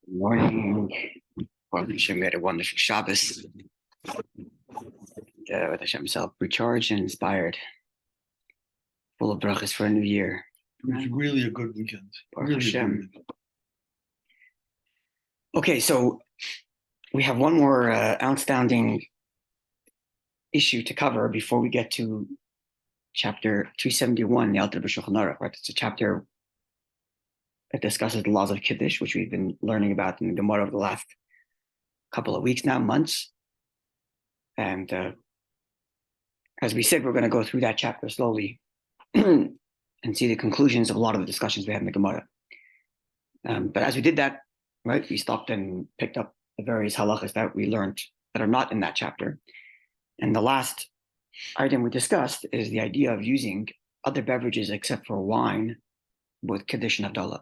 Morning. Well, Hashem made a wonderful Shabbos. With Hashem himself recharged and inspired, full of brachas for a new year. It was really a good weekend. Baruch Hashem. Okay, so we have one more outstanding issue to cover before we get to chapter 271, the Alter B'Shulchan Aruch. Right, it's a chapter that discusses the laws of Kiddush, which we've been learning about in the Gemara over the last couple of weeks now, months. And as we said, we're going to go through that chapter slowly and see the conclusions of a lot of the discussions we had in the Gemara. But as we did that, right, we stopped and picked up the various halachas that we learned that are not in that chapter. And the last item we discussed is the idea of using other beverages except for wine with Kiddush and Havdalah.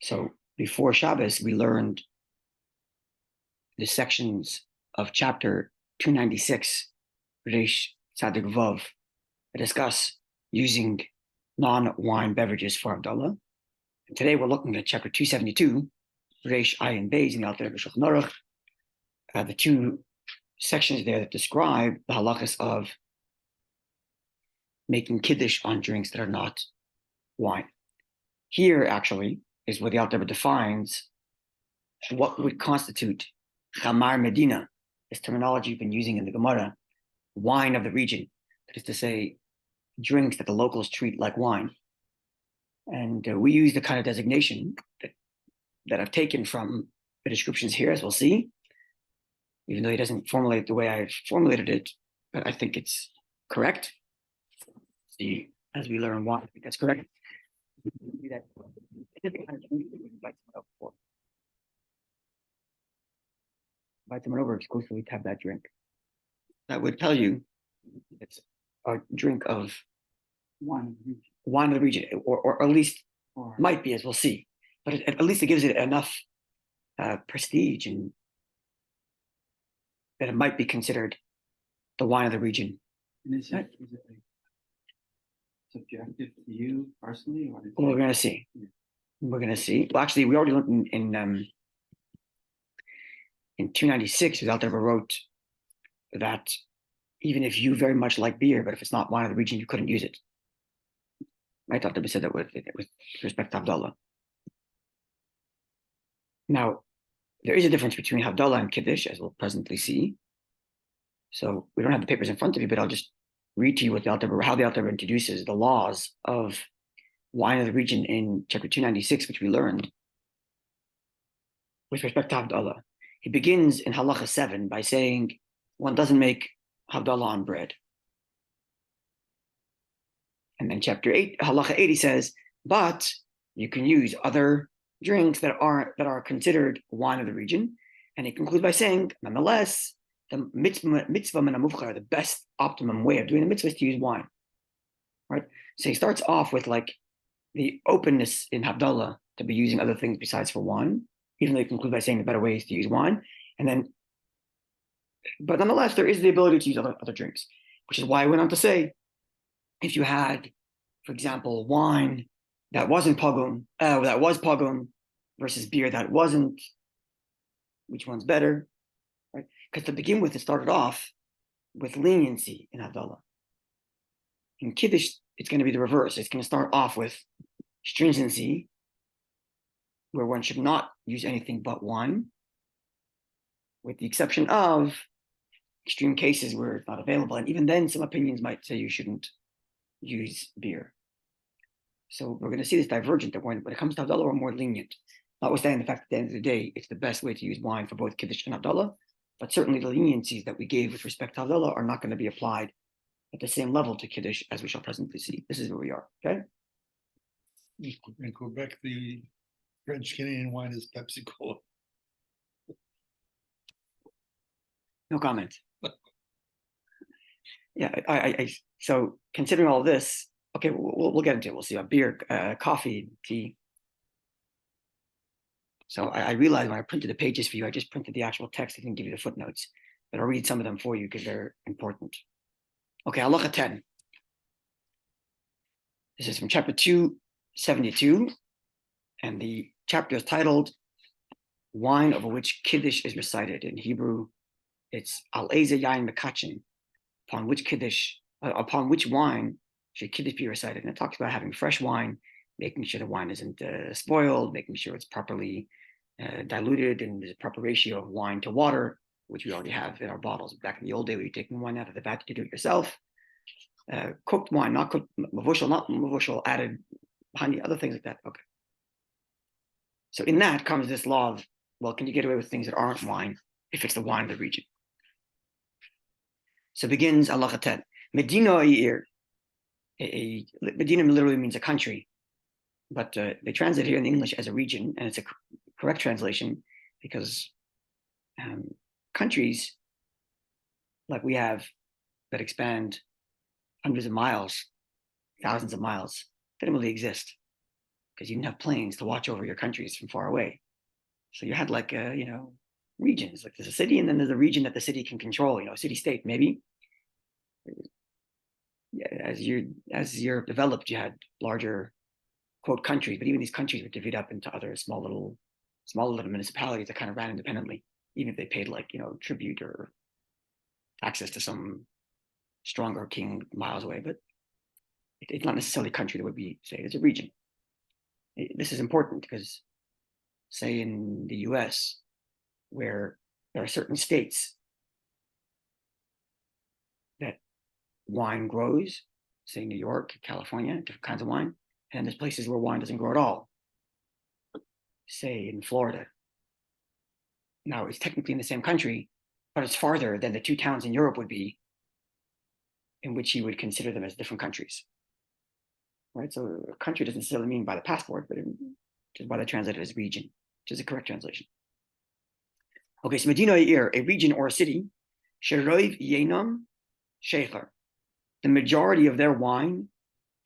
So before Shabbos, we learned the sections of chapter 296, Reish Tzadik Vav, that discuss using non-wine beverages for Havdalah. And today we're looking at chapter 272, Reish Ayin Beis in the Alter B'Shulchan Aruch, the two sections there that describe the halachas of making Kiddush on drinks that are not wine. Here, actually, is where the Alter defines what would constitute Chamar Medina, this terminology you've been using in the Gemara, wine of the region. That is to say, drinks that the locals treat like wine. And we use the kind of designation that I've taken from the descriptions here, as we'll see, even though he doesn't formulate the way I've formulated it, but I think it's correct. See, as we learn why I think that's correct. Invite someone over exclusively to have that drink. That would tell you it's a drink of wine of the region, or at least might be, as we'll see. But at least it gives it enough prestige and that it might be considered the wine of the region. And is it subjective to you personally? Or we're going to see. Yeah. We're going to see. Well, actually, we already learned in 296, Alter wrote that even if you very much like beer, but if it's not wine of the region, you couldn't use it. Right? Alter said that with respect to Havdalah. Now, there is a difference between Havdalah and Kiddush, as we'll presently see. So we don't have the papers in front of you, but I'll just read to you what how the Alter introduces the laws of wine of the region in chapter 296, which we learned with respect to Havdalah. He begins in Halacha 7 by saying one doesn't make Havdalah on bread. And then chapter 8, Halacha 80 says, but you can use other drinks that are considered wine of the region. And he concludes by saying, nonetheless, the mitzvah menamuvchar, the best optimum way of doing the mitzvah is to use wine. Right? So he starts off with like the openness in Havdalah to be using other things besides for wine, even though he concludes by saying the better way is to use wine. And then, but nonetheless, there is the ability to use other drinks, which is why I went on to say, if you had, for example, wine that wasn't pogum, that was pogum, versus beer that wasn't, which one's better? Right? Because to begin with, it started off with leniency in Havdalah. In Kiddush, it's going to be the reverse. It's going to start off with stringency, where one should not use anything but wine, with the exception of extreme cases where it's not available. And even then, some opinions might say you shouldn't use beer. So we're going to see this divergent, that when it comes to Havdalah, we're more lenient. Notwithstanding the fact that at the end of the day, it's the best way to use wine for both Kiddush and Havdalah. But certainly the leniencies that we gave with respect to Havdalah are not going to be applied at the same level to Kiddush, as we shall presently see. This is where we are, okay? In Quebec, the French Canadian wine is Pepsi Cola. No comment. Yeah, so considering all this, okay, we'll get into it. We'll see about beer, coffee, tea. So I realized when I printed the pages for you, I just printed the actual text. I didn't give you the footnotes, but I'll read some of them for you because they're important. Okay, Halacha 10. This is from chapter 272, and the chapter is titled wine over which Kiddush is recited. In Hebrew, it's al eze yain mekachin, upon which wine should Kiddush be recited. And it talks about having fresh wine, making sure the wine isn't spoiled, making sure it's properly diluted and there's a proper ratio of wine to water, which we already have in our bottles. Back in the old day, we were taking wine out of the vat to do it yourself. Cooked wine, not cooked, mavushal, added honey, other things like that. Okay. So in that comes this law of, well, can you get away with things that aren't wine if it's the wine of the region? So begins Halacha 10. Medina Yir. Medina literally means a country, but they translate here in English as a region, and it's a correct translation because countries like we have that expand hundreds of miles, thousands of miles, they didn't really exist because you didn't have planes to watch over your countries from far away. So you had like, regions, like there's a city and then there's a region that the city can control, city state, maybe. Yeah, as you're developed, you had larger, quote, countries, but even these countries were divided up into other small little municipalities that kind of ran independently, even if they paid like, tribute or access to some stronger king miles away. But it's not necessarily a country that would be, say, it's a region. This is important because, say, in the US, where there are certain states that wine grows, say New York, California, different kinds of wine, and there's places where wine doesn't grow at all, say in Florida. Now, it's technically in the same country, but it's farther than the two towns in Europe would be, in which you would consider them as different countries. Right? So a country doesn't necessarily mean by the passport, but which is why they translate it as region, which is a correct translation. Okay, so Medina Ir, a region or a city, Sheroiv Yenam Shecher. The majority of their wine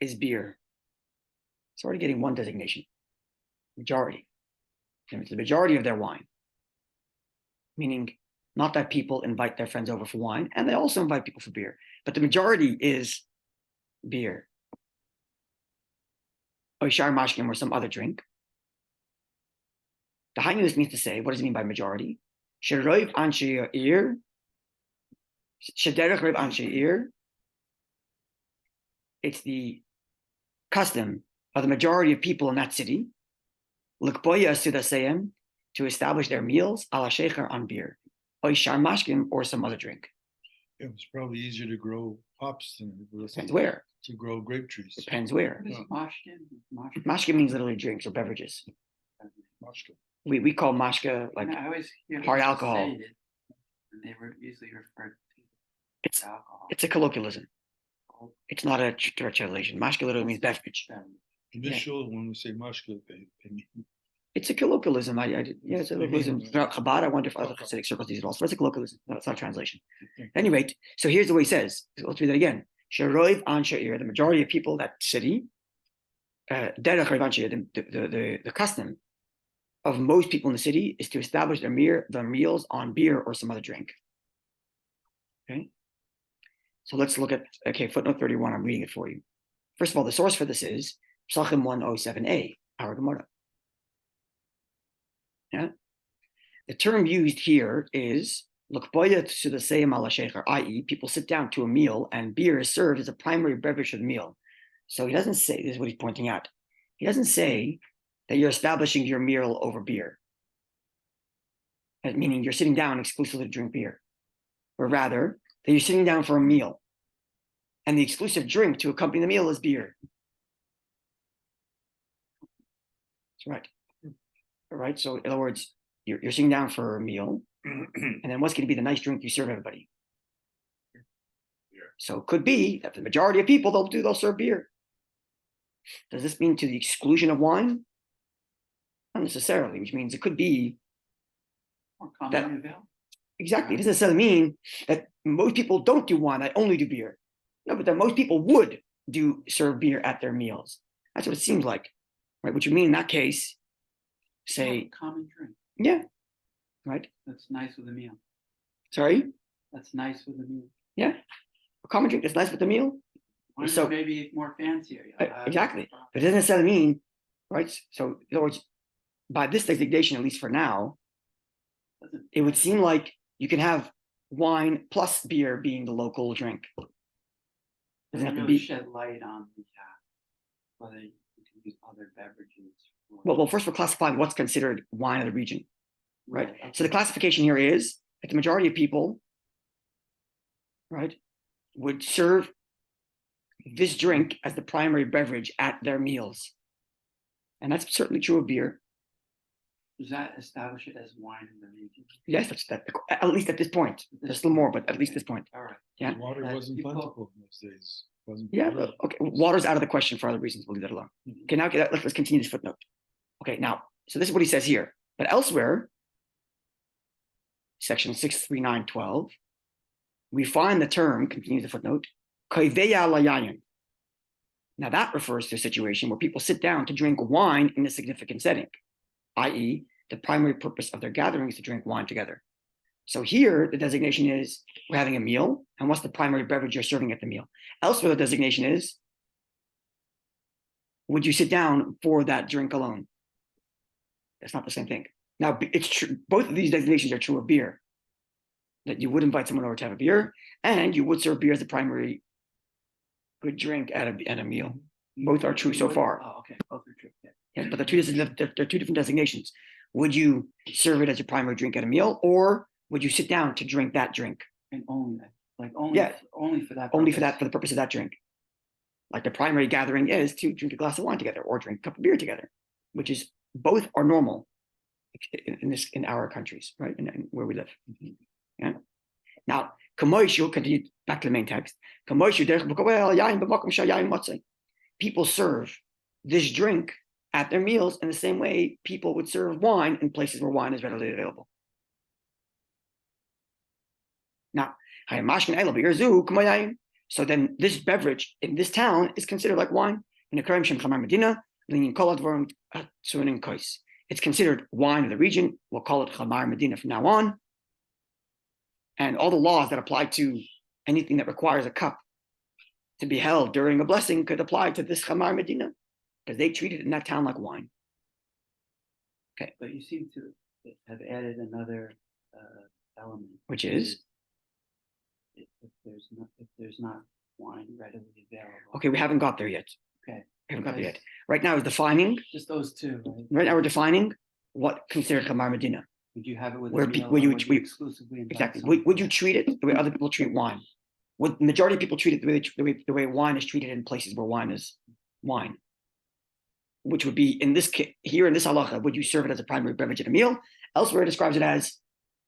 is beer. It's already getting one designation. Majority. And it's the majority of their wine. Meaning not that people invite their friends over for wine, and they also invite people for beer, but the majority is beer. Oishar mashkim or some other drink. The Hainus means to say, what does it mean by majority? Sheroiv anshe ir, shederech roiv anshe ir. It's the custom of the majority of people in that city, l'kboya sudaseyem, to establish their meals ala shecher on beer, oishar mashkim or some other drink. It was probably easier to grow hops than it was Depends where. to grow grape trees. Depends where. What is MASHKE? Mashke means literally drinks or beverages. MASHKE. We call mashke like I always hear hard people alcohol. say it, and they were usually referred to alcohol. it's a colloquialism. It's not a direct translation. Mashke literally means beverage. Initial, when we say MASHKE, they mean It's a colloquialism. It's a colloquialism. Throughout Chabad, I wonder if other Hasidic circles use it also. But it's a colloquialism. No, it's not a translation. At any rate, so here's the way he says. Let's read that again. Sheroiv anshe ir, the majority of people that city, derech roiv anshe ir, the custom of most people in the city is to establish their meals on beer or some other drink. Okay. So let's look at, footnote 31. I'm reading it for you. First of all, the source for this is Psachim 107a, our Gemara. Yeah. The term used here is i.e., people sit down to a meal and beer is served as a primary beverage of the meal. So he doesn't say, this is what he's pointing out. He doesn't say that you're establishing your meal over beer, meaning you're sitting down exclusively to drink beer, or rather that you're sitting down for a meal and the exclusive drink to accompany the meal is beer. That's right. All right. So in other words, you're sitting down for a meal, and then what's going to be the nice drink you serve everybody? Beer. So it could be that the majority of people they'll serve beer. Does this mean to the exclusion of wine? Not necessarily, which means it could be that exactly. It doesn't necessarily mean that most people don't do wine, they only do beer. No, but that most people would serve beer at their meals. That's what it seems like, right? Which would mean in that case, say common drink. Yeah, right. That's nice with a meal. Sorry. That's nice with a meal. Yeah, a common drink that's nice with the meal. So maybe more fancier. Exactly, but it doesn't necessarily mean, right? So in other words, by this designation, at least for now, it would seem like you can have wine plus beer being the local drink. Doesn't have to be. Shed light on the whether you can use other beverages. Well, first we're classifying what's considered wine of the region, right? Okay. So the classification here is that the majority of people, right, would serve this drink as the primary beverage at their meals. And that's certainly true of beer. Does that establish it as wine in the region? Yes, that's that. At least at this point. There's still more, but at least this point. All right. Yeah. Water That wasn't people- plentiful in those days. Wasn't Yeah, plentiful. okay. Water's out of the question for other reasons. We'll leave that alone. Okay, now let's continue this footnote. Okay, now, so this is what he says here. But elsewhere, section 639.12, we find the term, continues the footnote, koiveya layayin. Now that refers to a situation where people sit down to drink wine in a significant setting, i.e., the primary purpose of their gathering is to drink wine together. So here, the designation is we're having a meal, and what's the primary beverage you're serving at the meal? Elsewhere, the designation is, would you sit down for that drink alone? That's not the same thing. Now, it's true. Both of these designations are true of beer, that you would invite someone over to have a beer, and you would serve beer as the primary good drink at a meal. Both are true so far. Oh, okay. Both are true. Yeah. Yeah, but they're two different designations. Would you serve it as your primary drink at a meal, or would you sit down to drink that drink? And only that. Like only, Yeah. only for that. Only for purpose. the purpose of that drink. Like the primary gathering is to drink a glass of wine together or drink a cup of beer together, which is both are normal in our countries, right? And where we live. Yeah. Now, Kamoishu, continue back to the main text. People serve this drink at their meals in the same way people would serve wine in places where wine is readily available. Now, so then this beverage in this town is considered like wine. It's considered wine of the region. We'll call it Chamar Medina from now on. And all the laws that apply to anything that requires a cup to be held during a blessing could apply to this Chamar Medina, because they treated it in that town like wine. Okay. But you seem to have added another element, Which is? If there's not wine readily available. Okay, we haven't got there yet. Okay. We haven't got there yet. Right now is defining. Just those two, right? Right now we're defining what considered Chamar Medina. Would you have it with Where a meal, would or you- would you exclusively invite Exactly. someone? Would you treat it the way other people treat wine? Would the majority of people treat it the way wine is treated in places where wine is wine? Which would be in this here in this halacha, would you serve it as a primary beverage at a meal? Elsewhere, it describes it as,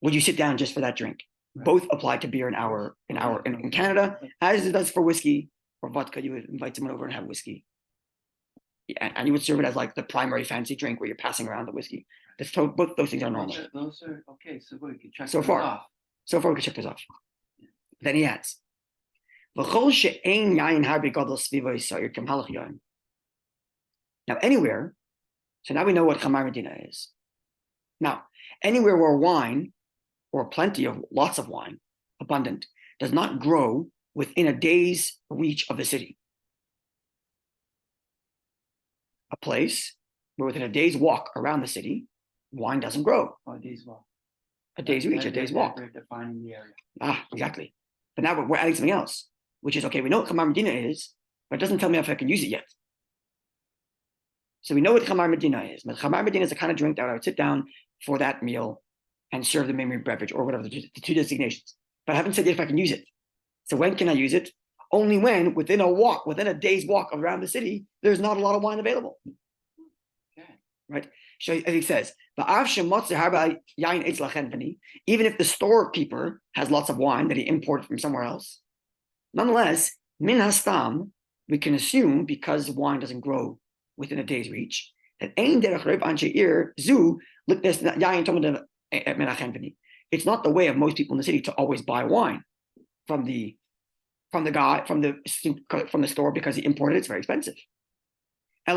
would you sit down just for that drink? Right. Both apply to beer in Canada, as it does for whiskey or vodka. You would invite someone over and have whiskey, and you would serve it as like the primary fancy drink where you're passing around the whiskey. Both those things are normal. Those are okay. So we can check So those far. off. So far, we can check this off. Then he adds, now anywhere, so now we know what Chamar Medina is. Now, anywhere where wine, or plenty of lots of wine, abundant, does not grow within a day's reach of the city. A place where within a day's walk around the city, wine doesn't grow. Oh, a day's walk. A day's reach, a day's walk. They're defining the area. Exactly. But now we're adding something else, which is, okay, we know what Chamar Medina is, but it doesn't tell me if I can use it yet. So we know what Chamar Medina is. But Chamar Medina is the kind of drink that I would sit down for that meal and serve the main beverage or whatever, the two designations. But I haven't said yet if I can use it. So when can I use it? Only when within a day's walk around the city, there's not a lot of wine available. Okay. Right? So as he says, even if the storekeeper has lots of wine that he imported from somewhere else, nonetheless, min hastam, we can assume, because wine doesn't grow within a day's reach, that it's not the way of most people in the city to always buy wine from the store because he imported it. It's very expensive. And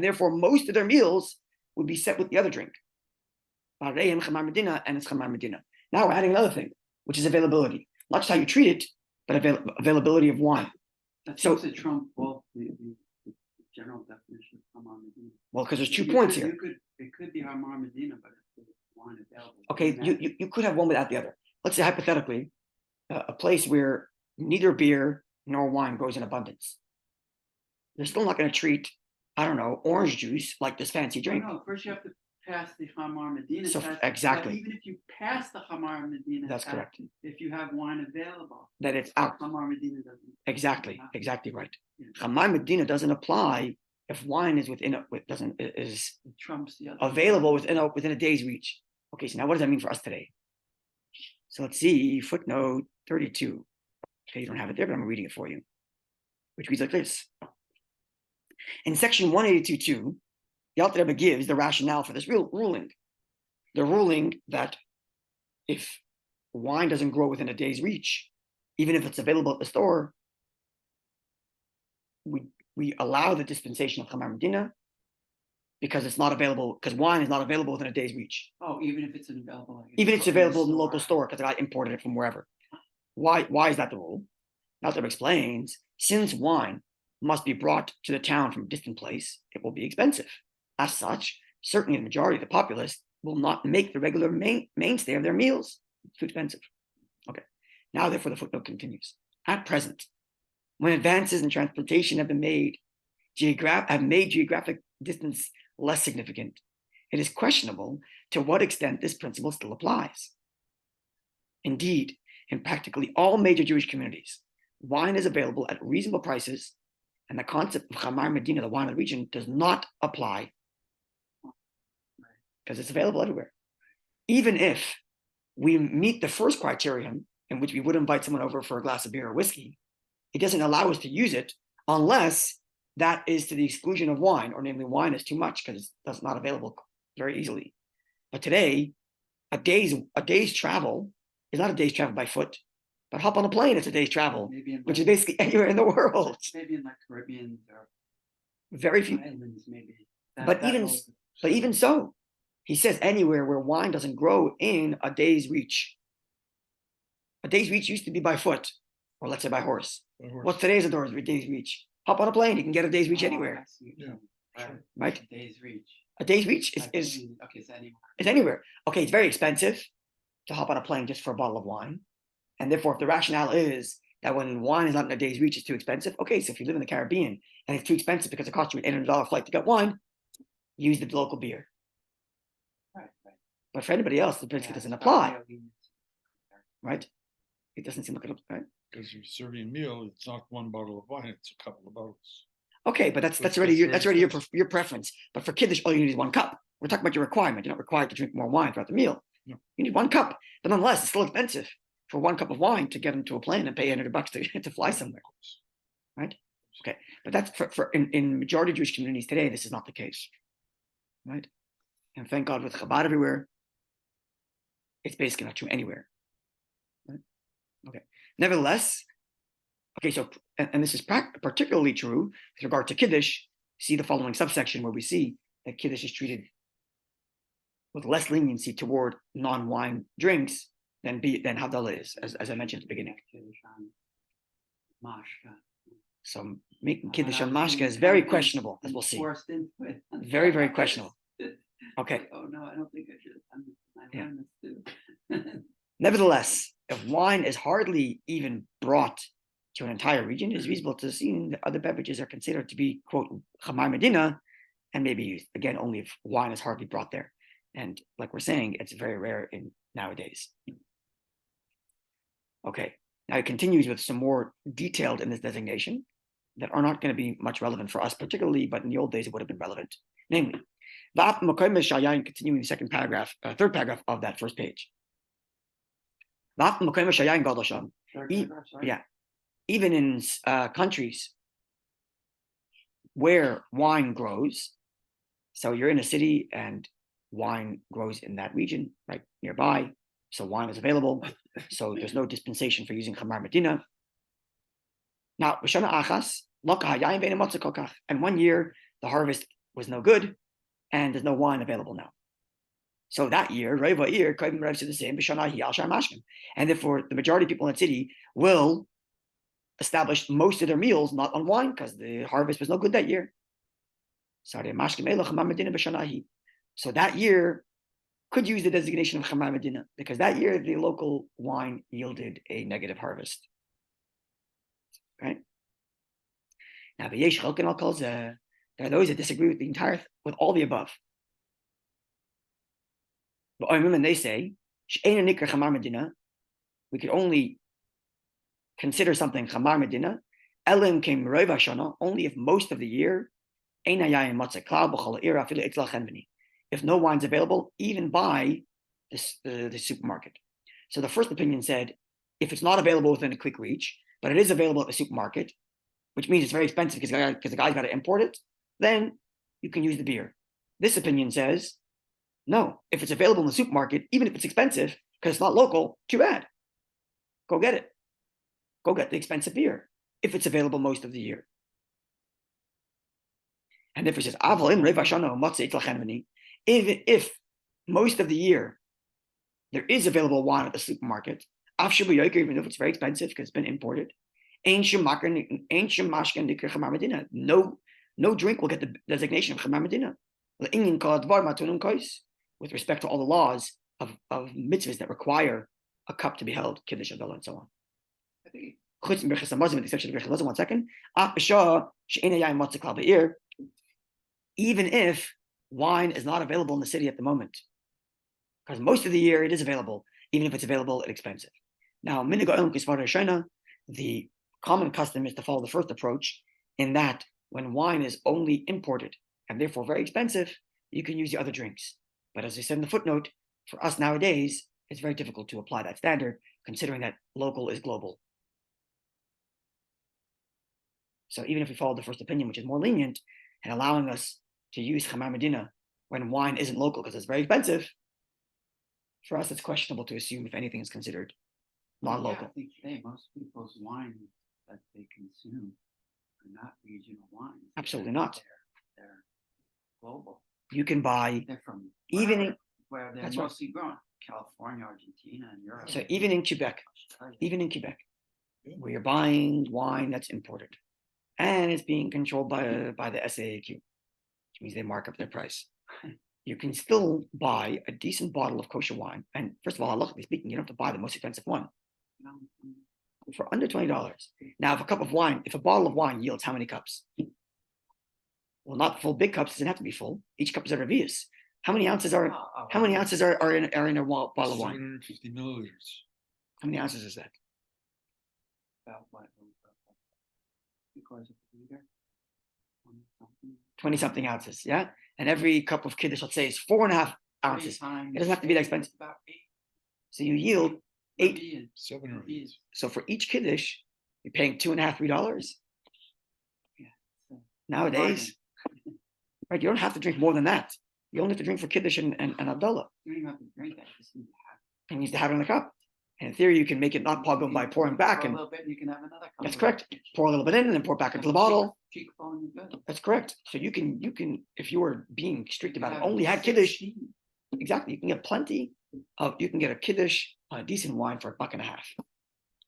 therefore, most of their meals would be set with the other drink. And it's Chamar Medina. Now we're adding another thing, which is availability. Not just how you treat it, but availability of wine. That So- seems to trump both the general definition of Chamar Medina. Well, because there's 2 points here. It could be Chamar Medina, but wine available. Okay, you could have one without the other. Let's say hypothetically, a place where neither beer nor wine grows in abundance. They're still not going to treat, I don't know, orange juice like this fancy drink. No, first you have to pass the Hamar Medina So test. exactly. But even if you pass the Hamar Medina That's test, correct. if you have wine available, That it's out. Hamar Medina doesn't. Exactly right. Yeah. Hamar Medina doesn't apply if wine is is It trumps the other. available within a day's reach. Okay, so now what does that mean for us today? So let's see footnote 32. Okay, you don't have it there, but I'm reading it for you, which reads like this. In section 182.2, the Alter Rebbe gives the rationale for this ruling. The ruling that if wine doesn't grow within a day's reach, even if it's available at the store, we allow the dispensation of Chamar Medina because it's not available, because wine is not available within a day's reach. Oh, even if it's available. Like even if it's available in the local store because the guy imported it from wherever. Why is that the rule? Now that explains, since wine must be brought to the town from a distant place, it will be expensive. As such, certainly the majority of the populace will not make the regular mainstay of their meals. It's too expensive. Okay. Now, therefore, the footnote continues. At present, when advances in transportation have been made, geographic distance less significant, it is questionable to what extent this principle still applies. Indeed, in practically all major Jewish communities, wine is available at reasonable prices, and the concept of Chamar Medina, the wine of the region, does not apply because it's available everywhere. Even if we meet the first criterion, in which we would invite someone over for a glass of beer or whiskey, it doesn't allow us to use it unless that is to the exclusion of wine, or namely wine is too much because that's not available very easily. But today, a day's travel is not a day's travel by foot, but hop on a plane, it's a day's travel, which is basically anywhere in the world. Maybe in like Caribbean or very few islands, maybe. But even so, he says anywhere where wine doesn't grow in a day's reach. A day's reach used to be by foot, or let's say by horse. What's today's a day's reach? Hop on a plane, you can get a day's reach anywhere. Right? A day's reach. A day's reach is okay, it's anywhere. It's anywhere. Okay, it's very expensive to hop on a plane just for a bottle of wine. And therefore, if the rationale is that when wine is not in a day's reach, it's too expensive. Okay, so if you live in the Caribbean and it's too expensive because it costs you an $800 flight to get wine, use the local beer. Right. But for anybody else, the principle doesn't apply. Right? It doesn't seem like it, right? Because you're serving a meal, it's not one bottle of wine, it's a couple of bottles. Okay, but that's already your preference. But for Kiddush, all you need is 1 cup. We're talking about your requirement. You're not required to drink more wine throughout the meal. No. You need 1 cup, but nonetheless, it's still expensive for 1 cup of wine to get into a plane and pay $100 to fly somewhere, right? Okay, but that's for in majority of Jewish communities today, this is not the case, right? And thank God with Chabad everywhere, it's basically not true anywhere. Right? Okay, nevertheless. Okay, so, and this is particularly true with regard to Kiddush. See the following subsection where we see that Kiddush is treated with less leniency toward non-wine drinks than Havdalah is, as I mentioned at the beginning. MASHKE. So making Kiddush on MASHKE is very questionable, as we'll see. Very, very questionable. Okay. Oh no, I don't think I should have done this. Too. Nevertheless, if wine is hardly even brought to an entire region, it is reasonable to assume that other beverages are considered to be, quote, Chamar Medina, and maybe used, again, only if wine is hardly brought there. And like we're saying, it's very rare nowadays. Okay, now it continues with some more detailed in this designation that are not going to be much relevant for us particularly, but in the old days it would have been relevant. Namely, continuing the second paragraph, third paragraph of that first page. Yeah. Even in countries where wine grows, so you're in a city and wine grows in that region, right nearby, so wine is available, so there's no dispensation for using Chamar Medina. Now, and 1 year the harvest was no good, and there's no wine available now. So that year, the same, and therefore the majority of people in the city will establish most of their meals not on wine because the harvest was no good that year. So that year, could use the designation of Chamar Medina because that year the local wine yielded a negative harvest. Right? Now, there are those that disagree with all the above. But and they say, we could only consider something Chamar Medina, Elim came Rova Shana, only if most of the year, if no wine's available, even by the supermarket. So the first opinion said, if it's not available within a quick reach, but it is available at the supermarket, which means it's very expensive because the guy's got to import it, then you can use the beer. This opinion says, no, if it's available in the supermarket, even if it's expensive, because it's not local, too bad. Go get it. Go get the expensive beer if it's available most of the year. And if it says, if most of the year there is available wine at the supermarket, even if it's very expensive because it's been imported, no drink will get the designation of Chamar Medina. With respect to all the laws of mitzvahs that require a cup to be held, Kiddush, Havdalah, and so on. With the exception of 1 second. Even if wine is not available in the city at the moment, because most of the year it is available, even if it's available at expensive. Now, the common custom is to follow the first approach, in that when wine is only imported and therefore very expensive, you can use the other drinks. But as I said in the footnote, for us nowadays, it's very difficult to apply that standard, considering that local is global. So even if we follow the first opinion, which is more lenient and allowing us to use Chamar Medina when wine isn't local because it's very expensive, for us it's questionable to assume if anything is considered non-local. I think today most people's wine that they consume are not regional wines. Absolutely not. They're global. You can buy, They're from even where they're that's mostly grown. California, Argentina, and Europe. so even in Quebec, where you're buying wine that's imported, and it's being controlled by the SAAQ, which means they mark up their price. You can still buy a decent bottle of kosher wine. And first of all, halachically speaking, you don't have to buy the most expensive one for under $20. Now, if a bottle of wine yields how many cups? Well, not full big cups. It doesn't have to be full. Each cup is a revius. How many ounces are in a bottle of wine? 750 milliliters. How many ounces is that? About what? 20 something ounces, yeah? And every cup of Kiddush, let's say, is 4.5 ounces. It doesn't have to be that expensive. About 8. So you yield 8. 7 or 8. So for each Kiddush, you're paying $2.5, $3. Yeah. Nowadays, right? You don't have to drink more than that. You only have to drink for Kiddush and Havdalah. You don't even have to drink that. You just need to have it. And you need to have it in the cup. And in theory, you can make it not pogum by pouring back. Pour a And little bit, and you can have another cup. that's correct. Pour a little bit in and then pour back into the bottle. Cheekbone, you're good. That's correct. So you can, if you were being strict about it, only had Kiddush. Exactly. You can get you can get a Kiddush on a decent wine for $1.50.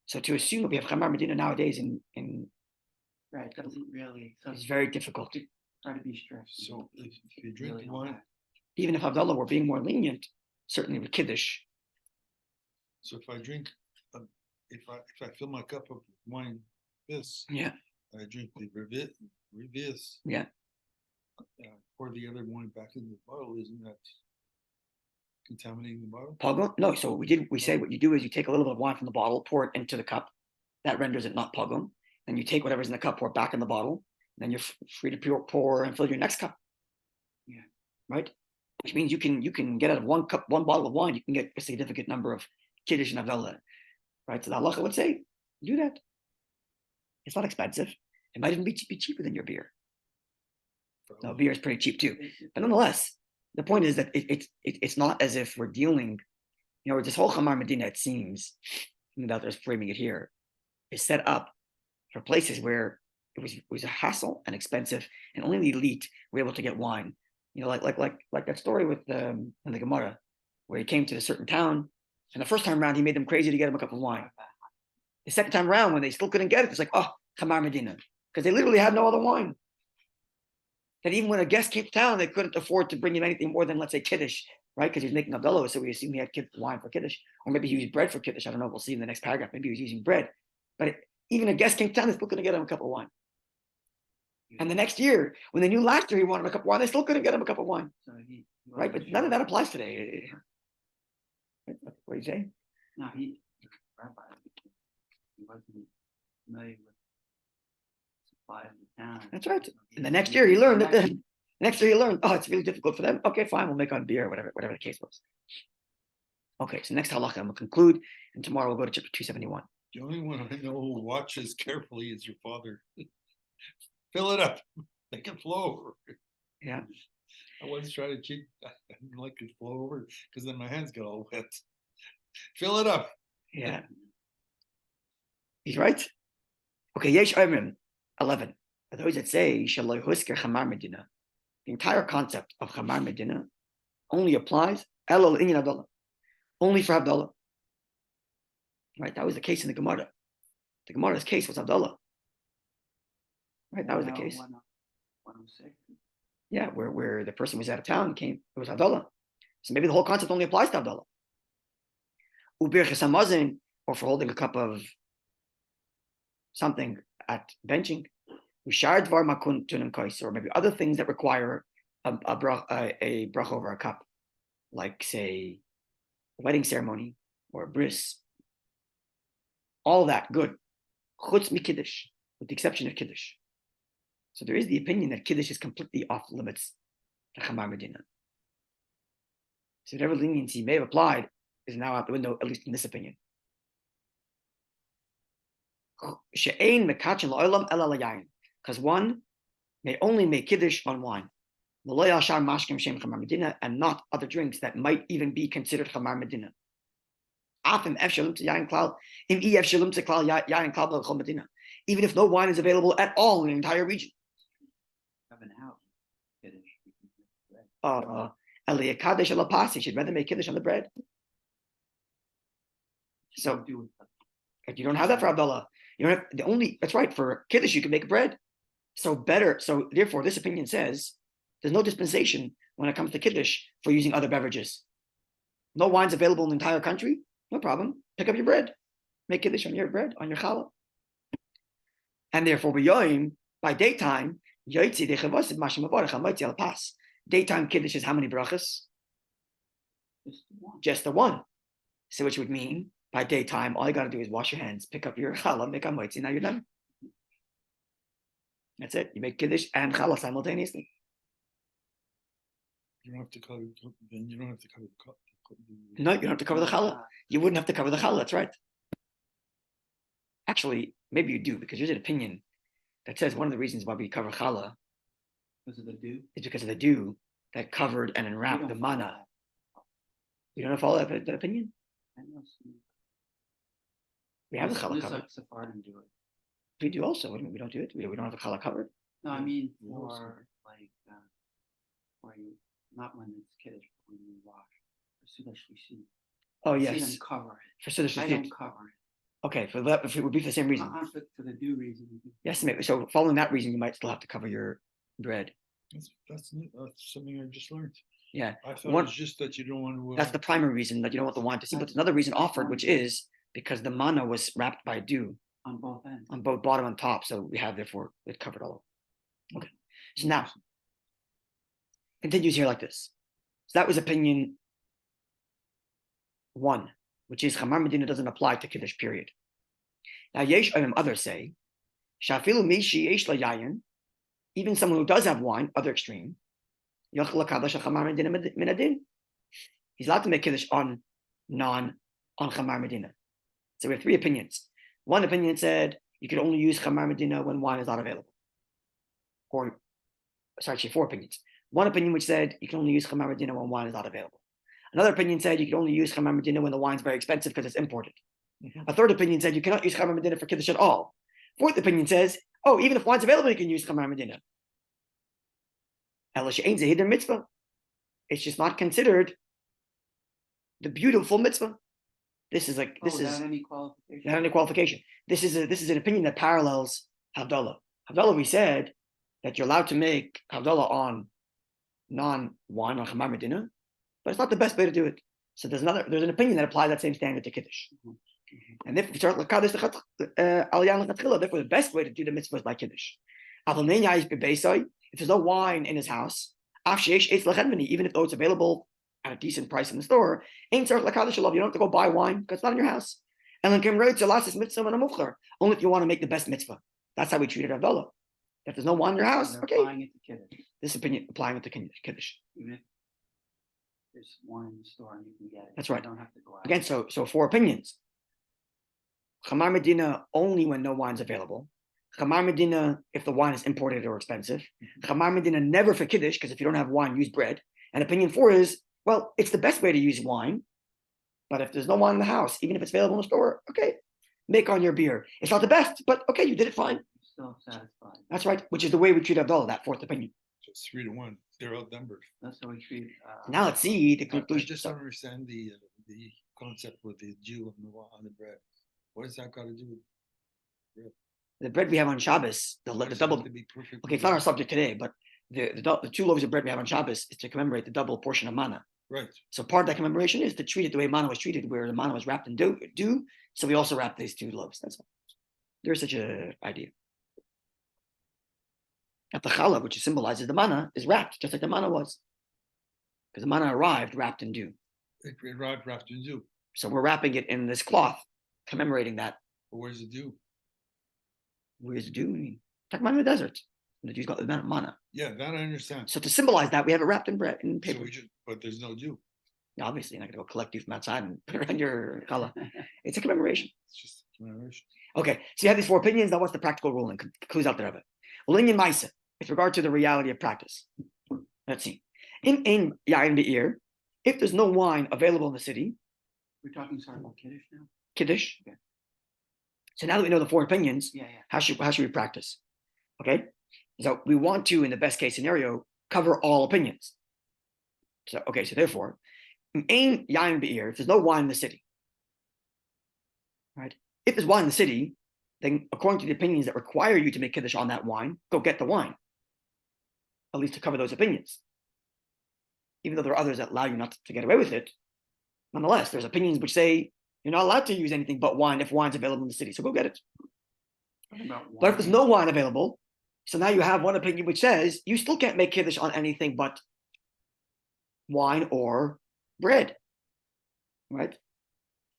So to assume that we have Chamar Medina nowadays in Right, doesn't really. So is very difficult. try to be strict. So if you drink Really wine, not. Even if Havdalah were being more lenient, certainly with Kiddush. so if I drink, if I fill my cup of wine, Yeah. I drink the revius. Yeah. Pour the other wine back in the bottle. Isn't that contaminating the bottle? Pogum? No. So we say what you do is you take a little bit of wine from the bottle, pour it into the cup. That renders it not pogum. Then you take whatever's in the cup, pour it back in the bottle. And then you're free to pour and fill your next cup. Yeah. Right? Which means you can get out of one bottle of wine, you can get a significant number of Kiddush and Havdalah. Right? So the halacha would say, do that. It's not expensive. It might even be cheaper than your beer. No, beer is pretty cheap too. But nonetheless, the point is that it's not as if we're dealing, this whole Chamar Medina, it seems, without just framing it here, is set up for places where it was a hassle and expensive, and only the elite were able to get wine. Like that story with in the Gemara, where he came to a certain town, and the first time around he made them crazy to get him a cup of wine. The second time around, when they still couldn't get it, it's like, oh, Chamar Medina, because they literally had no other wine. That even when a guest came to town, they couldn't afford to bring him anything more than, let's say, Kiddush right? Because he was making Havdalah, so we assume he had wine for Kiddush, or maybe he used bread for Kiddush. I don't know. We'll see in the next paragraph. Maybe he was using bread, but even a guest came to town, they're still going to get him a cup of wine. And the next year, when they knew last year he wanted a cup of wine, they still couldn't get him a cup of wine, So he right? But none of that applies today. What do you say? No, Rabbi, he wasn't familiar with supply of the town. That's right. And the next year he learned that the next year he learned, oh, it's really difficult for them. Okay, fine, we'll make on beer, whatever the case was. Okay, so next halacha, I'm gonna conclude, and tomorrow we'll go to chapter 271. The only one I know who watches carefully is your father. Fill it up, make it flow over. Yeah. I once tried to cheat. I didn't like it flow over because then my hands got all wet. Fill it up. Yeah. He's right. Okay, Yesh Omrim 11. For those that say Shaloi Husker Chamar Medina, the entire concept of Chamar Medina only applies Elul Inyan Havdalah, only for Havdalah. Right, that was the case in the Gemara. The Gemara's case was Havdalah. Right, that was the case. 106. Yeah, where the person was out of town, came, it was Havdalah. So maybe the whole concept only applies to Havdalah. Ubir Chesamazin, or for holding a cup of something at benching. Ushar makun tunim kais, or maybe other things that require a brach over a cup, like say a wedding ceremony or a bris. All that good. Chutz mi Kiddush, with the exception of Kiddush. So there is the opinion that Kiddush is completely off limits to Chamar Medina. So whatever leniency may have applied is now out the window, at least in this opinion. Because one may only make Kiddush on wine, and not other drinks that might even be considered Chamar Medina. Even if no wine is available at all in the entire region. He should rather make Kiddush on the bread. So you don't have that for Havdalah. You don't have that's right, for Kiddush you can make bread. So therefore this opinion says there's no dispensation when it comes to Kiddush for using other beverages. No wine's available in the entire country, no problem. Pick up your bread. Make Kiddush on your bread, on your challah. And therefore by daytime, daytime Kiddush is how many brachas? Just the one. So which would mean by daytime, all you got to do is wash your hands, pick up your challah, make a moitzi, now you're done. That's it. You make Kiddush and challah simultaneously. You don't have to cover. Then you don't have to cover the cup. No, you don't have to cover the challah. You wouldn't have to cover the challah. That's right. Actually, maybe you do, because there's an opinion that says one of the reasons why we cover challah because of the dew. Is because of the dew that covered and enwrapped the manna. You don't follow that opinion? I know some. We have the challah covered. Sephardim do it. We do also. What do you mean we don't do it? We don't have the challah covered. No, I mean for like where you not when it's Kiddush, but when you wash. For Sudash Shlishi. Oh I yes. see them cover it. For Sudash I Shlishi. don't cover it. Okay, for that, if it would be for the same reason. For the dew reason. Yes, so following that reason, you might still have to cover your bread. That's something I just learned. Yeah. I thought it was just that you don't want to. That's the primary reason, that you don't want the wine to see. But there's another reason offered, which is because the manna was wrapped by dew. On both ends. On both bottom and top. So we have, therefore, it covered all over. Okay. So now, continues here like this. So that was opinion 1, which is Chamar Medina doesn't apply to Kiddush, period. Now, Yesh others say, Shafilu Mishi Yesh La Yayin, even someone who does have wine, other extreme, he's allowed to make Kiddush on Chamar Medina. So we have 3 opinions. One opinion said you could only use Chamar Medina when wine is not available. Or, sorry, actually 4 opinions. One opinion which said you can only use Chamar Medina when wine is not available. Another opinion said you can only use Chamar Medina when the wine's very expensive because it's imported. A third opinion said you cannot use Chamar Medina for Kiddush at all. Fourth opinion says, oh, even if wine's available, you can use Chamar Medina. Mitzvah. It's just not considered the beautiful mitzvah. This is without any qualification. Without any qualification. This is an opinion that parallels Havdalah. Havdalah, we said that you're allowed to make Havdalah on non-wine, on Chamar Medina, but it's not the best way to do it. So there's an opinion that applies that same standard to Kiddush. And if we start Kaddish therefore the best way to do the mitzvah is by Kiddush. If there's no wine in his house, even if it's available at a decent price in the store, you don't have to go buy wine because it's not in your house. Only if you want to make the best mitzvah. That's how we treated Abdullah. If there's no wine in your house, okay. This opinion applying it to Kiddush. Even if there's wine in the store and you can get it. That's right. You don't have to go out. Again, so 4 opinions. Chamar Medina only when no wine's available. Chamar Medina if the wine is imported or expensive. Chamar Medina never for Kiddush, because if you don't have wine, use bread. And opinion 4 is, well, it's the best way to use wine. But if there's no wine in the house, even if it's available in the store, okay, make on your beer. It's not the best, but okay, you did it fine. Still satisfied. That's right, which is the way we treat Abdullah, that 4th opinion. So it's 3-1. They're outnumbered. That's how we treat. Now let's see the I conclusion. just don't understand the concept with the Jew on the bread. What does that got to do with The bread we have on Shabbos, the double. to be perfect? Okay, it's not our subject today, but the 2 loaves of bread we have on Shabbos is to commemorate the double portion of manna. Right. So part of that commemoration is to treat it the way manna was treated, where the manna was wrapped in dew. So we also wrap these 2 loaves. That's all. There's such an idea. At the challah, which symbolizes the manna, is wrapped just like the manna was, because the manna arrived wrapped in dew. It arrived wrapped in dew. So we're wrapping it in this cloth, commemorating that. But where's the dew? Where's the dew? I mean, talking about in the desert. The dew's got the manna. Yeah, that I understand. So to symbolize that, we have it wrapped in bread in paper. So but there's no dew. Obviously, you're not going to go collect dew from outside and put it on your challah. It's a commemoration. It's just a commemoration. Okay, so you have these 4 opinions. Now, what's the practical ruling? Clues out there of it. Well, in Maisa, with regard to the reality of practice, let's see. In Yain Be'ir, if there's no wine available in the city, We're talking about Kiddush now? Kiddush. Okay. So now that we know the 4 opinions, Yeah. how should we practice? Okay, so we want to, in the best case scenario, cover all opinions. So therefore, in Yain Be'ir, if there's no wine in the city, right? If there's wine in the city, then according to the opinions that require you to make Kiddush on that wine, go get the wine. At least to cover those opinions. Even though there are others that allow you not to get away with it, nonetheless, there's opinions which say you're not allowed to use anything but wine if wine's available in the city. So go get it. But if there's no wine available, so now you have one opinion which says you still can't make Kiddush on anything but wine or bread. Right?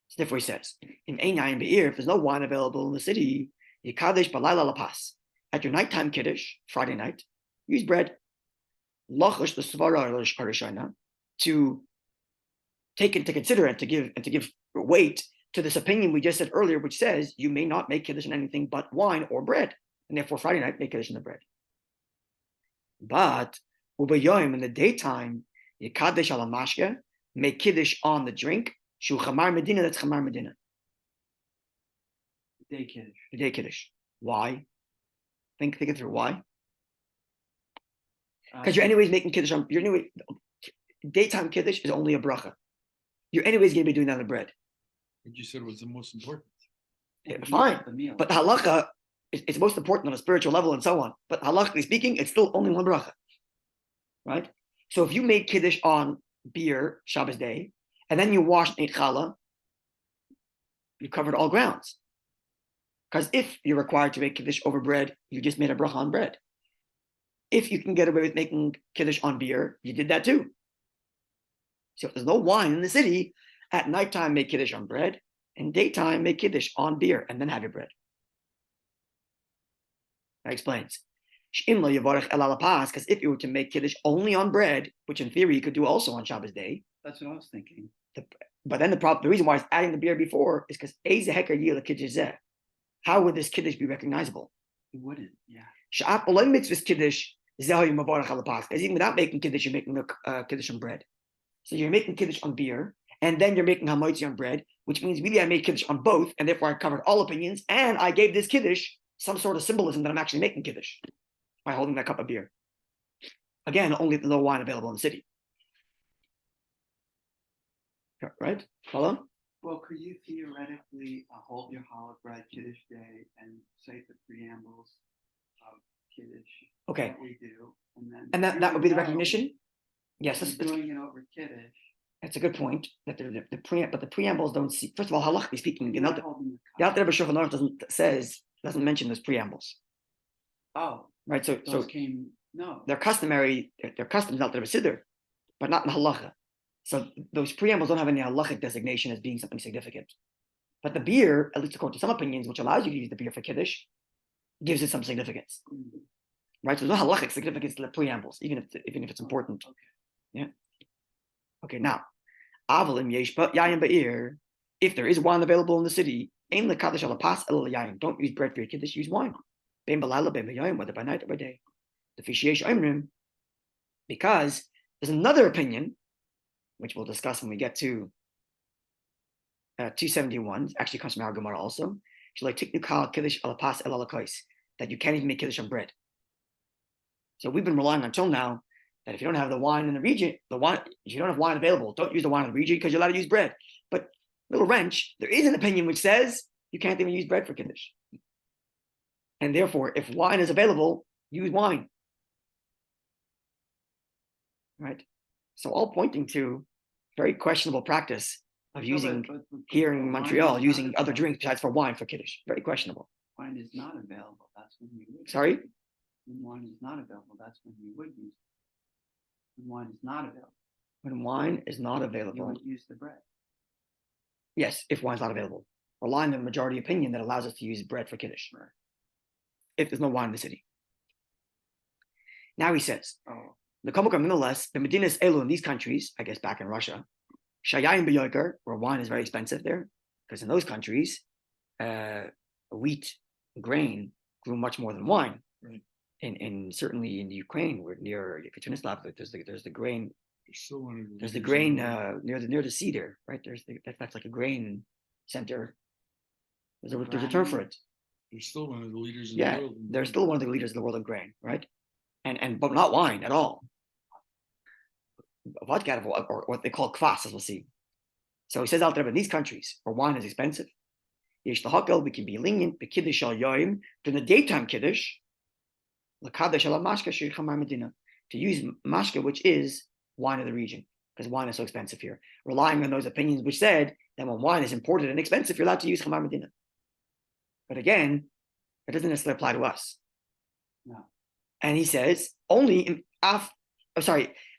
So therefore he says, in Ein Yain Be'ir, if there's no wine available in the city, you Kaddish Balayla Lapas. At your nighttime Kiddush, Friday night, use bread. Lachash the Svara Arishana, to take into consider and to give weight to this opinion we just said earlier, which says you may not make Kiddush on anything but wine or bread, and therefore Friday night make Kiddush on the bread. But Ubayom in the daytime, you Kaddish ala MASHKE, make Kiddush on the drink. Shu Chamar Medina, that's Chamar Medina. Day Kiddush. The day Kiddush. Why? Think it through. Why? Because you're anyways making Kiddush on. Daytime Kiddush is only a bracha. You're anyways going to be doing that on the bread. But you said it was the most important. Fine, but halacha, it's most important on a spiritual level and so on. But halachically speaking, it's still only one bracha, right? So if you made Kiddush on beer Shabbos day, and then you washed and ate challah, you covered all grounds. Because if you're required to make Kiddush over bread, you just made a bracha on bread. If you can get away with making Kiddush on beer, you did that too. So if there's no wine in the city, at nighttime make Kiddush on bread, and daytime make Kiddush on beer, and then have your bread. That explains. Because if you were to make Kiddush only on bread, which in theory you could do also on Shabbos day. That's what I was thinking. But then the reason why it's adding the beer before is because how would this Kiddush be recognizable? It wouldn't, yeah. Because even without making Kiddush, you're making a Kiddush on bread. So you're making Kiddush on beer, and then you're making Hamaitzi on bread, which means really I made Kiddush on both, and therefore I covered all opinions, and I gave this Kiddush some sort of symbolism that I'm actually making Kiddush by holding that cup of beer. Again, only the no wine available in the city. Right? Follow? Well, could you theoretically hold your challah bread Kiddush day and say the preambles of Kiddush? Okay. What we do, And that would be the recognition? Yes. Doing it over Kiddush. That's a good point. That but the preambles don't see. First of all, halachically speaking, You're the not holding the Alter cup. Rebbe Shulchan Aruch doesn't mention those preambles, Oh, right? So those came, no. they're customary. They're custom in Alter Rebbe Siddur, but not in halacha. So those preambles don't have any halachic designation as being something significant. But the beer, at least according to some opinions, which allows you to use the beer for Kiddush, gives it some significance, right? So there's no halachic significance to the preambles, even if it's important. Okay. Yeah. Okay. Now, avalim yesh yayin ba'ir. If there is wine available in the city, aim the kaddish ala pas el yayin. Don't use bread for your Kiddush. Use wine. Bein balayla bein b'yayin, whether by night or by day. The fisheyesh oimrim, because there's another opinion, which we'll discuss when we get to 271. Actually comes from our Gemara also. That you can't even make Kiddush on bread. So we've been relying until now that if you don't have the wine in the region, if you don't have wine available, don't use the wine in the region because you're allowed to use bread. But little wrench, there is an opinion which says you can't even use bread for Kiddush. And therefore, if wine is available, use wine. Right? So all pointing to very questionable practice of using here in Montreal, using other drinks besides for wine for Kiddush. Very questionable. Wine is not available. That's when you would. Sorry? When wine is not available, that's when you would use it. When wine is not available, When wine is not you available, would use the bread. yes, if wine's not available. Relying on the majority opinion that allows us to use bread for Kiddush. Right. If there's no wine in the city. Now he says, Oh, the Kamukam nonetheless, the Medinas Elu in these countries, I guess back in Russia, Shayayin B'Yoker, where wine is very expensive there, because in those countries, wheat, grain grew much more than wine. Right. And certainly in Ukraine, we're near Yekaterinslav, there's the grain. There's the There's grain near the sea there, right? That's like a grain center. There's a term for it. They're still one of the leaders in Yeah, the world. they're still one of the leaders in the world of grain, right? But not wine at all. Vodka or what they call kvass, as we'll see. So he says out there, in these countries where wine is expensive, we can be lenient. The kiddush al yoim during the daytime kiddush, to use mashke, which is wine of the region, because wine is so expensive here. Relying on those opinions which said that when wine is imported and expensive, you're allowed to use chamar medina. But again, it doesn't necessarily apply to us. no. And he says only in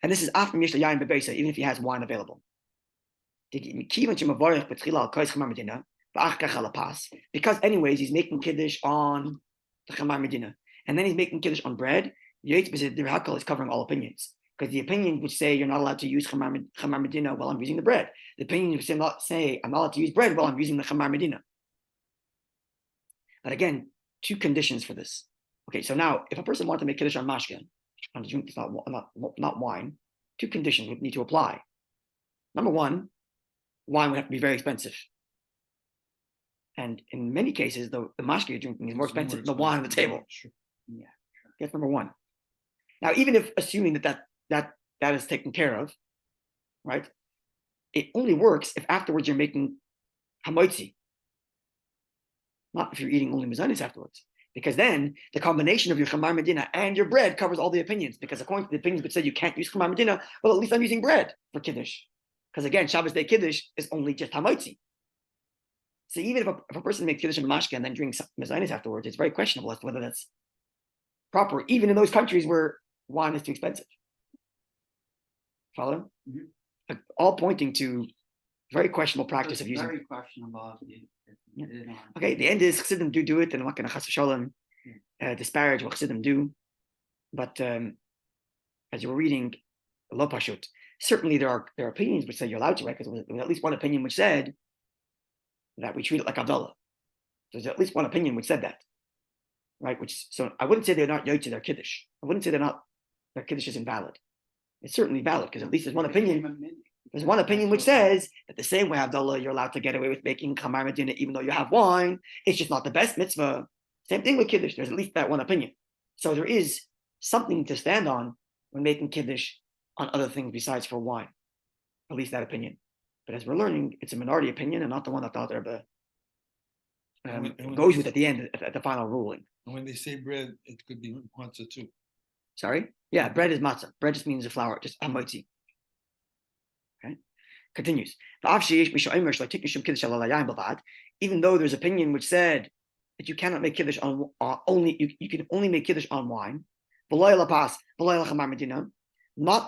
and this is after Mishla Yain Bebesa, even if he has wine available. Because anyways, he's making Kiddush on the Chamar Medina. And then he's making Kiddush on bread. The is covering all opinions. Because the opinion would say you're not allowed to use Chamar Medina while I'm using the bread. The opinion would say I'm not allowed to use bread while I'm using the Chamar Medina. But again, two conditions for this. Okay, so now if a person wanted to make Kiddush on MASHKE, on a drink that's not wine, two conditions would need to apply. Number one, wine would have to be very expensive. And in many cases, the MASHKE you're drinking is more expensive than the wine on the table. Sure. Yeah. That's number one. Now, even if assuming that is taken care of, right? It only works if afterwards you're making hamoitzi, not if you're eating only mizanis afterwards. Because then the combination of your chamar medina and your bread covers all the opinions. Because according to the opinions which say you can't use chamar medina, well, at least I'm using bread for Kiddush. Because again, Shabbos day Kiddush is only just hamoitzi. So even if a person makes Kiddush and mashke and then drinks mezainis afterwards, it's very questionable as to whether that's proper, even in those countries where wine is too expensive. Follow? Mm-hmm. All pointing to very questionable practice of using. Very questionable. Okay, the end is Chassidim do it, and I'm not going to chas v'sholem disparage what Chassidim do. But as you were reading, lo pashut, certainly there are opinions which say you're allowed to, right? Because there was at least one opinion which said that we treat it like Abdullah. There's at least one opinion which said that, right? So I wouldn't say they're not yoy to their Kiddush. I wouldn't say their Kiddush is invalid. It's certainly valid because at least there's one opinion. There's one opinion which says that the same way Abdullah, you're allowed to get away with making chamar medina even though you have wine. It's just not the best mitzvah. Same thing with Kiddush. There's at least that one opinion. So there is something to stand on when making Kiddush on other things besides for wine. At least that opinion. But as we're learning, it's a minority opinion and not the one that the Rebbe goes with at the end, at the final ruling. And when they say bread, it could be matzah too. Sorry? Yeah, bread is matzah. Bread just means a flour, just hamoitzi. Okay. Continues. Even though there's opinion which said that you cannot make Kiddush on you can only make Kiddush on wine, not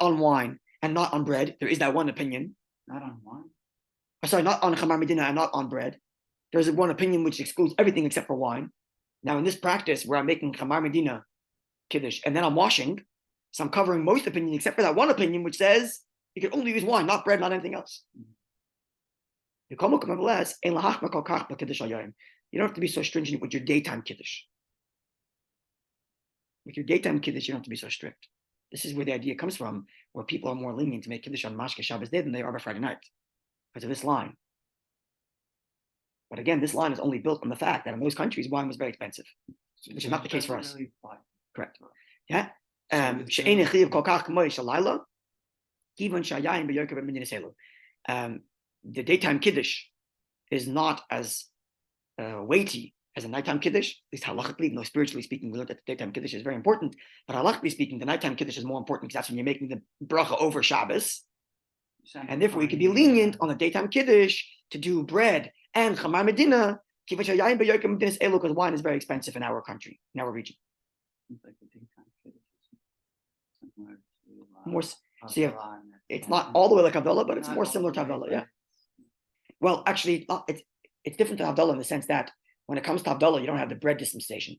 on wine and not on bread. There is that one opinion. Not on wine. Sorry, not on Chamar Medina and not on bread. There's one opinion which excludes everything except for wine. Now, in this practice where I'm making Chamar Medina Kiddush and then I'm washing, so I'm covering most opinions except for that one opinion which says you can only use wine, not bread, not anything else. You don't have to be so stringent with your daytime Kiddush. With your daytime Kiddush, you don't have to be so strict. This is where the idea comes from, where people are more lenient to make Kiddush on MASHKE Shabbos day than they are on Friday night, because of this line. But again, this line is only built on the fact that in most countries, wine was very expensive, which is not the case for us. Correct. Yeah. The daytime Kiddush is not as weighty as a nighttime Kiddush, at least halachically, even though spiritually speaking, we look at the daytime Kiddush is very important. But halachically speaking, the nighttime Kiddush is more important because that's when you're making the bracha over Shabbos. And therefore, you can be lenient on the daytime Kiddush to do bread and Chamar Medina, because wine is very expensive in our country, in our region. More, so it's not all the way like Havdalah, but it's more similar to Havdalah, yeah. Well, actually, it's different to Havdalah in the sense that when it comes to Havdalah, you don't have the bread dispensation.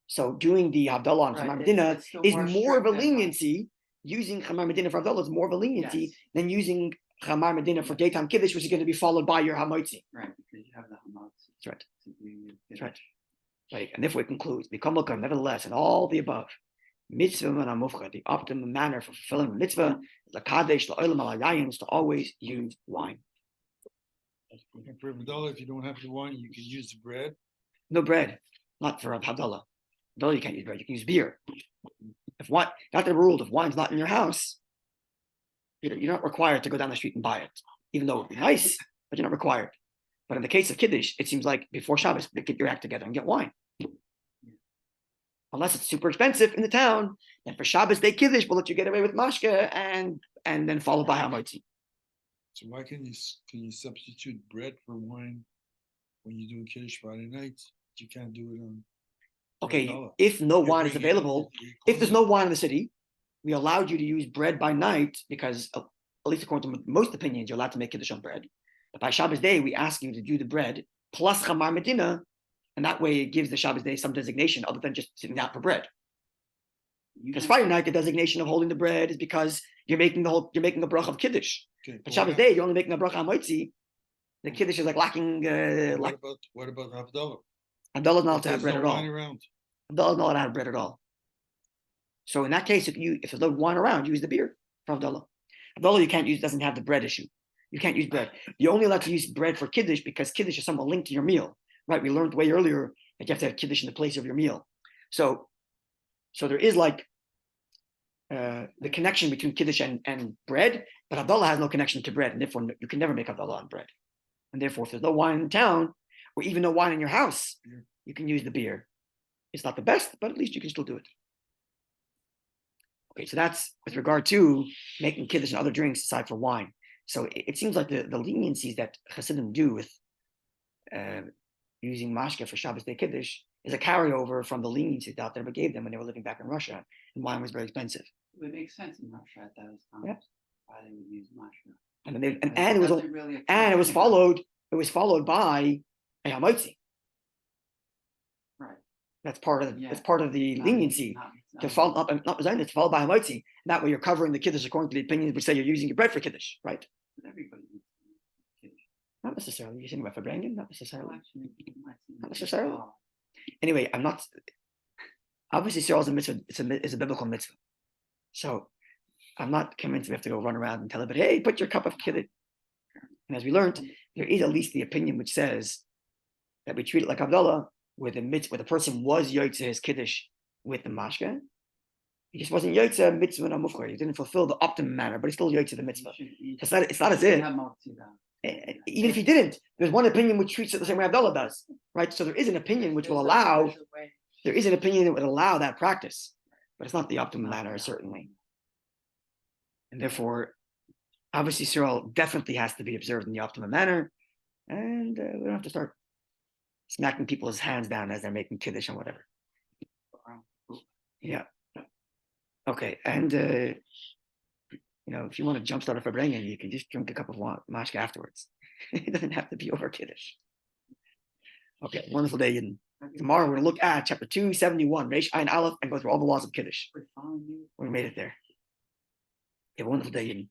So doing the Havdalah on Chamar Medina is more of a leniency. Using Chamar Medina for Havdalah is more of a leniency than using Chamar Medina for daytime Kiddush, which is going to be followed by your Hamotzi. Right, because you have the Hamotzi. That's right. That's right. Right, and therefore it concludes, nevertheless, in all the above, mitzvah manamufcha, the optimum manner for fulfilling the mitzvah, lakadesh la'olam alayayin, is to always use wine. For Havdalah, if you don't have the wine, you can use the bread. No bread, not for Havdalah. Havdalah, you can't use bread. You can use beer. If wine, not the rule. If wine's not in your house, you're not required to go down the street and buy it, even though it would be nice, but you're not required. But in the case of Kiddush, it seems like before Shabbos, get your act together and get wine. Unless it's super expensive in the town, then for Shabbos day Kiddush, we'll let you get away with MASHKE and then followed by Hamotzi. So why can you substitute bread for wine when you're doing Kiddush Friday night? You can't do it on. Okay, if no wine is available, if there's no wine in the city, we allowed you to use bread by night because, at least according to most opinions, you're allowed to make Kiddush on bread. But by Shabbos day, we ask you to do the bread plus Chamar Medina, and that way it gives the Shabbos day some designation other than just sitting down for bread. Because Friday night, the designation of holding the bread is because you're making a bracha of Kiddush. Okay, But Shabbos day, you're only making a bracha Hamotzi. The Kiddush is like lacking. What about Havdalah? Havdalah is not allowed to have bread at all. Around. Havdalah is not allowed to have bread at all. So in that case, if there's no wine around, use the beer for Havdalah. Havdalah you can't use, doesn't have the bread issue. You can't use bread. You're only allowed to use bread for Kiddush because Kiddush is somewhat linked to your meal, right? We learned way earlier that you have to have Kiddush in the place of your meal. So there is like the connection between Kiddush and bread, but Havdalah has no connection to bread, and therefore you can never make Havdalah on bread. And therefore, if there's no wine in town, or even no wine in your house, you can use the beer. It's not the best, but at least you can still do it. Okay, so that's with regard to making Kiddush and other drinks aside from wine. So it seems like the leniencies that Hasidim do with using MASHKE for Shabbos day Kiddush is a carryover from the leniency that Rebbe gave them when they were living back in Russia, and wine was very expensive. It would make sense in Russia at those times why they would use MASHKE. And it was followed by a Hamotzi. Right. That's part of the leniency. To follow up, not resign, it's followed by Hamotzi. And that way you're covering the Kiddush according to the opinions which say you're using your bread for Kiddush, right? But everybody uses Kiddush. Not necessarily. You're saying about for Brangen? Not necessarily. Well, actually, Not necessarily. Anyway, I'm not. Obviously, Sarah is a mitzvah. It's a biblical mitzvah. So I'm not convinced we have to go run around and tell everybody, hey, put your cup of Kiddush. And as we learned, there is at least the opinion which says that we treat it like Havdalah, where the person was Yotze his Kiddush with the MASHKE. He just wasn't Yotze mitzvah no mufcher. He didn't fulfill the optimum manner, but he still Yotze the mitzvah. It's not as if. Even if he didn't, there's one opinion which treats it the same way Havdalah does, right? So there is an opinion which will allow. There is an opinion that would allow that practice, but it's not the optimum manner, certainly. And therefore, Obviously, Yisrael definitely has to be observed in the optimum manner, and we don't have to start smacking people's hands down as they're making Kiddush and whatever. Yeah. Okay, and if you want to jumpstart a Farbrengen, you can just drink a cup of MASHKE afterwards. It doesn't have to be over Kiddush. Okay, wonderful day. And tomorrow we're going to look at chapter 271, Reish Ayin Aleph, and go through all the laws of Kiddush. We made it there. Okay, wonderful day.